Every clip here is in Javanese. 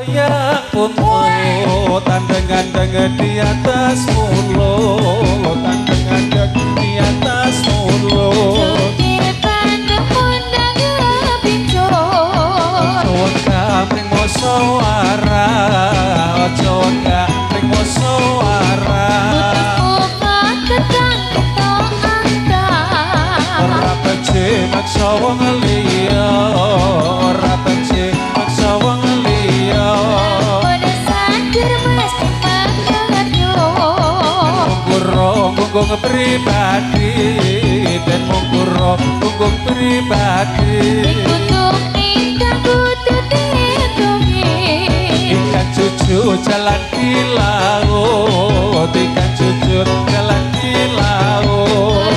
yang putih tandeng-tandeng di atas mulut tandeng-tandeng di atas mulut Ring musawara ojo ring musawara ora becik maksa wong liya ora becik maksa wong liya mungkuro pribadi dan mungkuro pribadi ikan cucu jalan di laut ikan cucu jalan di laut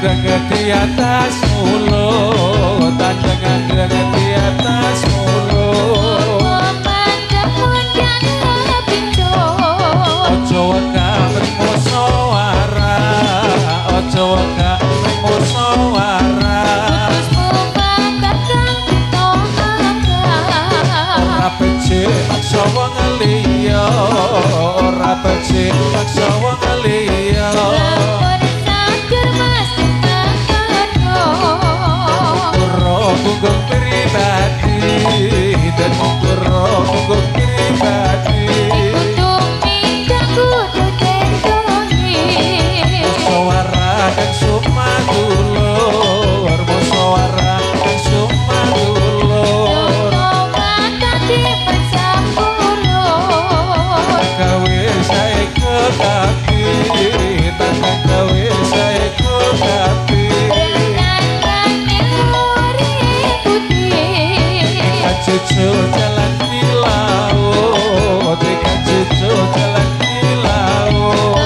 dengan di atas mulut dengan di atas mulut ojo ring musawara ojo ring musawara ora becik maksa wong liya ora becik maksa wong liya mungkuro pribadi dan mungkuro pribadi musawara dan sumadulur musawara dan sumadulur gawe saya kekati tangga gawe saya kekati ikan cucu jalan di laut ikan cucu jalan di laut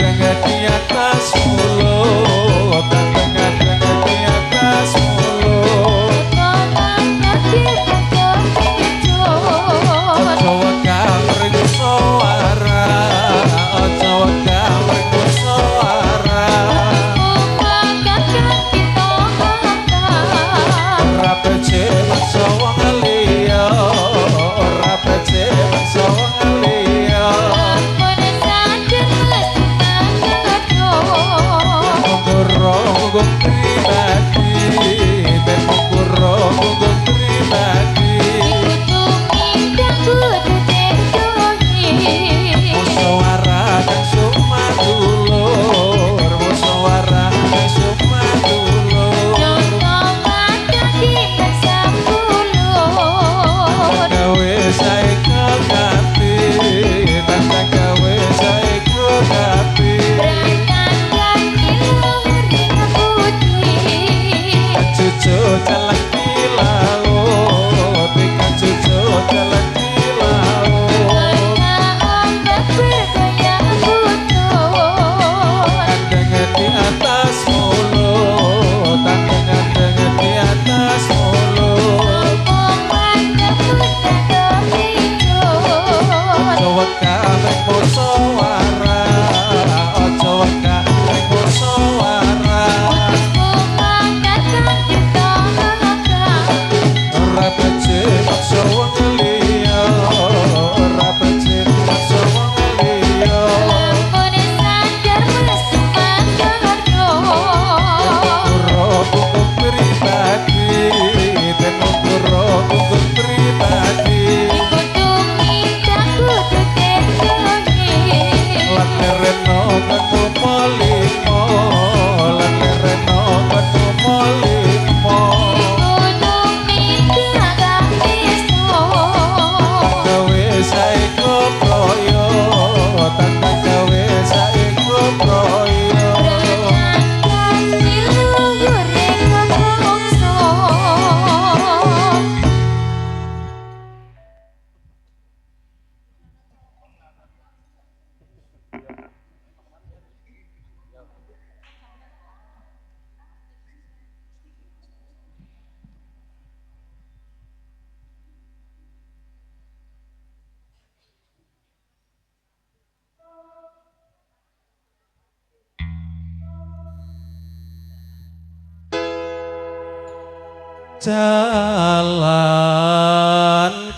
dengan di atas mulut dengan di atas mulut ojo ring musawara ojo ring musawara ora becik maksa wong liya ora becik maksa wong liya mungkuro pribadi dan mungkuro pribadi musawara dan sumadulur musawara dan sumadulur gawe saya kekati tangga gawe saya kekati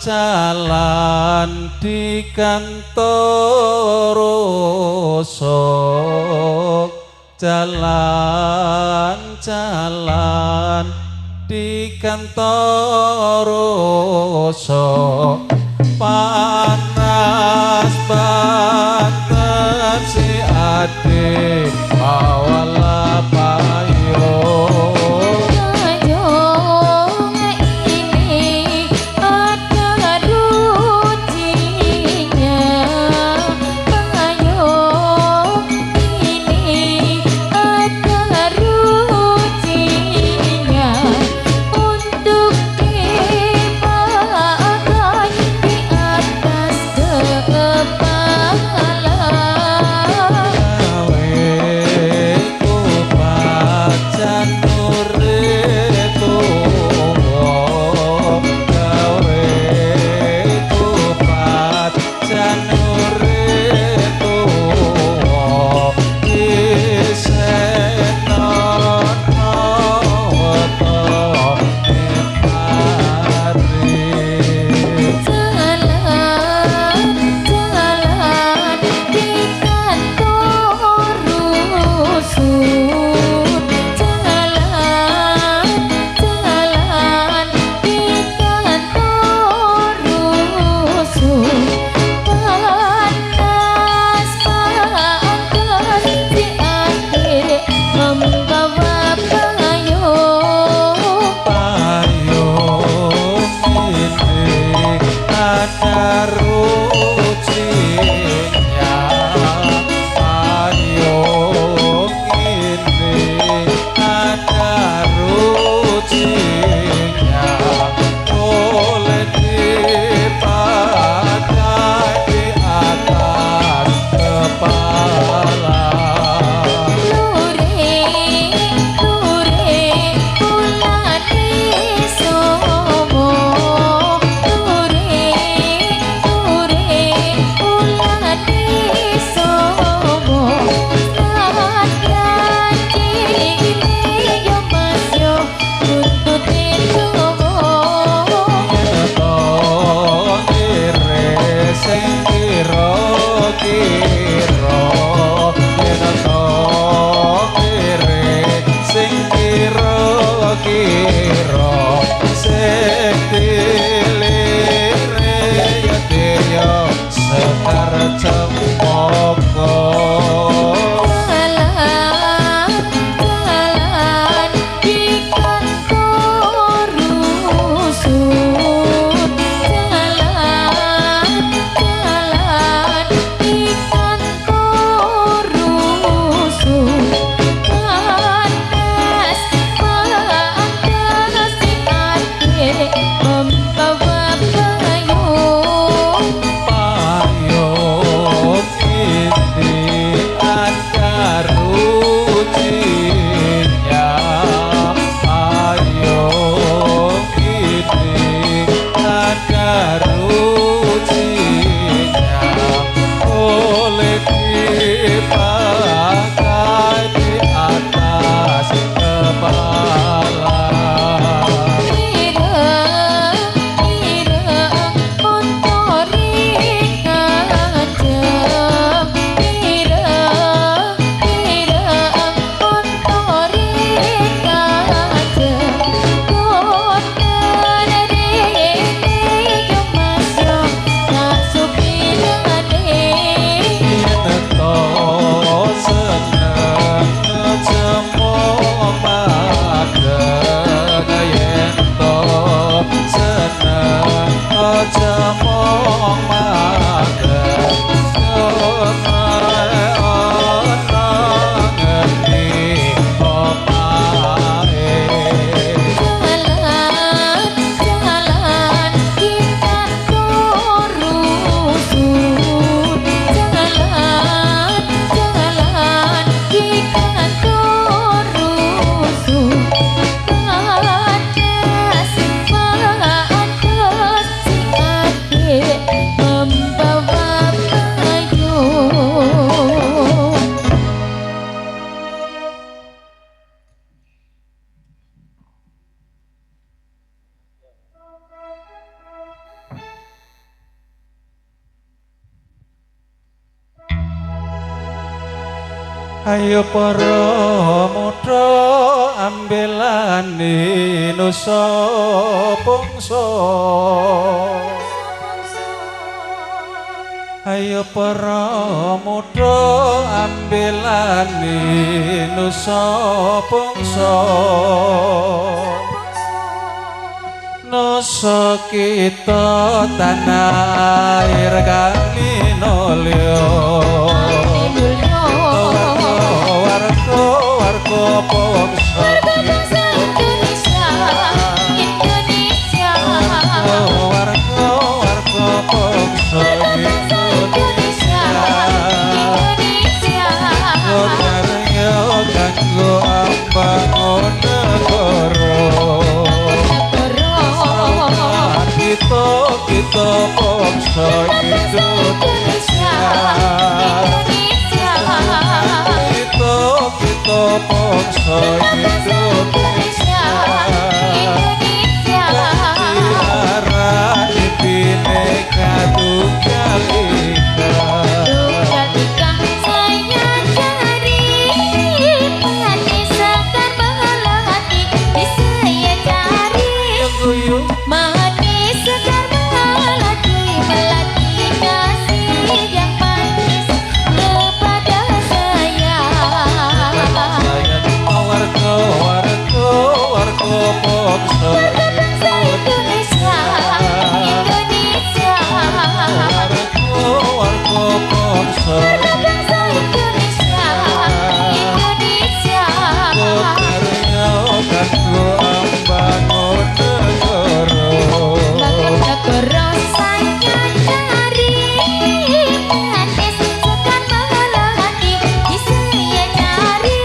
jalan di kantor sok jalan di kantor sok panas banget si adik awala payo Ayo para muda ambelane nusa bangsa. Ayo para muda ambelane nusa bangsa. Nusa kita tanah air kang linolyo. Warga bangsa Indonesia, Indonesia. Warga bangsa Indonesia, Indonesia. Karya kanggo ambangun negara. Kita bangsa Indonesia. Kita bangsa Indonesia, Indonesia. Diarani Bhinneka Tunggal Ika. Tunggal Ika saya cari, manis sekar belah hati saya cari. Manis sekar belah hati melatih kasih yang manis kepada saya. Bangsa Indonesia, Indonesia. Warga bangsa Indonesia, Indonesia. Karya kanggo ambangun negara. Negara saya cari, manis sekar belah hati saya cari.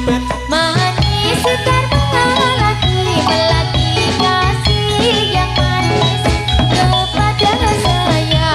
Manis sekar belah hati melatih kasih yang manis kepada saya.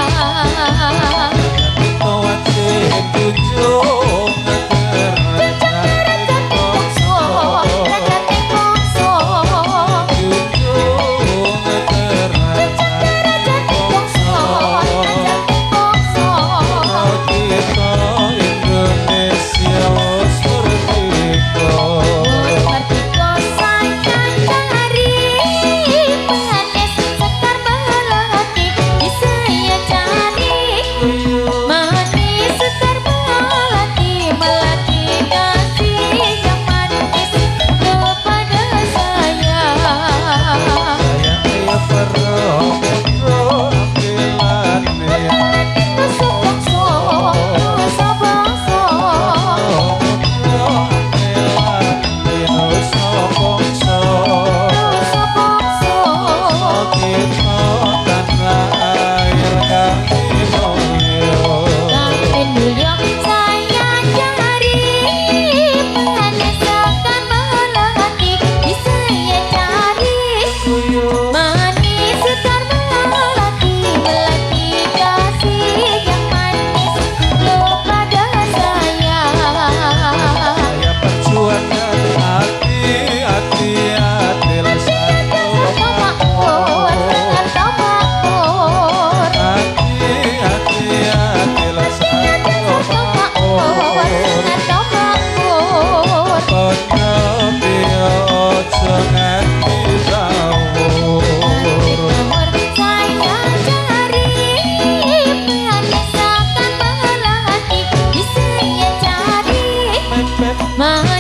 My